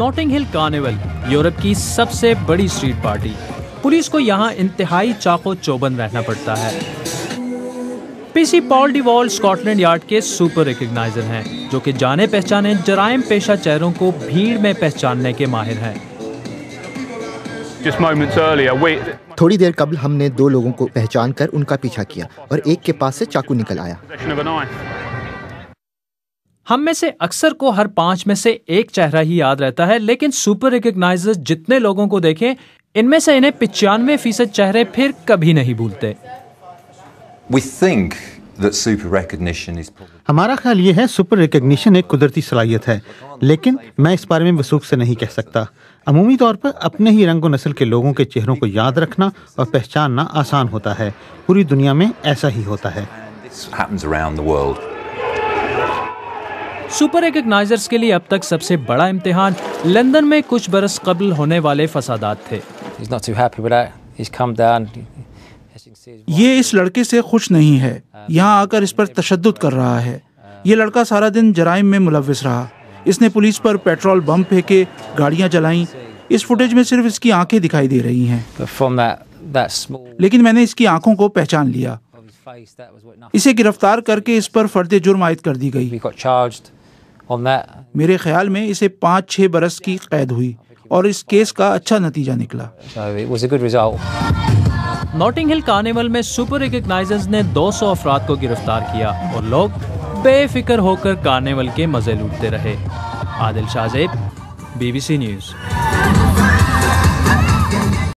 Notting Hill carnival Europe की सबसे बड़ी स्ट्रीट पार्टी। पुलिस को यहाँ इंतहाई चाको चौबंद रहना पड़ता है। PC Paul Dewald Scotland yard के सुपर रिकग्नाइजर हैं, जो कि जाने पहचाने जराइम पेशा चेहरों को भीड़ में पहचानने के माहिर हैं। थोड़ी देर कबल हमने 2 लोगों को पहचान कर उनका पीछा किया और एक के पास से चाकू निकल आया। हम में से अक्सर को हर 5 में से एक चेहरा ही याद रहता है, लेकिन सुपर रिकग्नाइजर्स जितने लोगों को देखें, इनमें से इन्हें 95% चेहरे फिर कभी नहीं भूलते। हमारा ख्याल ये है सुपर रिकग्निशन एक कुदरती सलाहियत है, लेकिन मैं इस बारे में वसूख से नहीं कह सकता। अमूमी तौर पर अपने ही रंग व नस्ल के लोगों के चेहरों को याद रखना और पहचानना आसान होता है। पूरी दुनिया में ऐसा ही होता है। सुपर रिकग्नाइजर्स के लिए अब तक सबसे बड़ा इम्तिहान लंदन में कुछ बरस कबल होने वाले फसादात थे। ये इस लड़के से खुश नहीं है, यहाँ आकर इस पर तशद्दुद कर रहा है। ये लड़का सारा दिन जराइम में मुलव्विस रहा। इसने पुलिस पर पेट्रोल बम फेंके, गाड़ियाँ जलाईं। इस फुटेज में सिर्फ इसकी आंखें दिखाई दे रही हैं, लेकिन मैंने इसकी आंखों को पहचान लिया। इसे गिरफ्तार करके इस पर फर्द जुर्म आयद कर दी गई। मेरे ख्याल में इसे 5-6 बरस की कैद हुई और इस केस का अच्छा नतीजा निकला। नॉटिंग हिल कार्निवल में सुपर रिकग्नाइजर्स ने 200 अफराद को गिरफ्तार किया और लोग बेफिक्र होकर कार्निवल के मजे लूटते रहे। Adil Shahzeb, BBC news.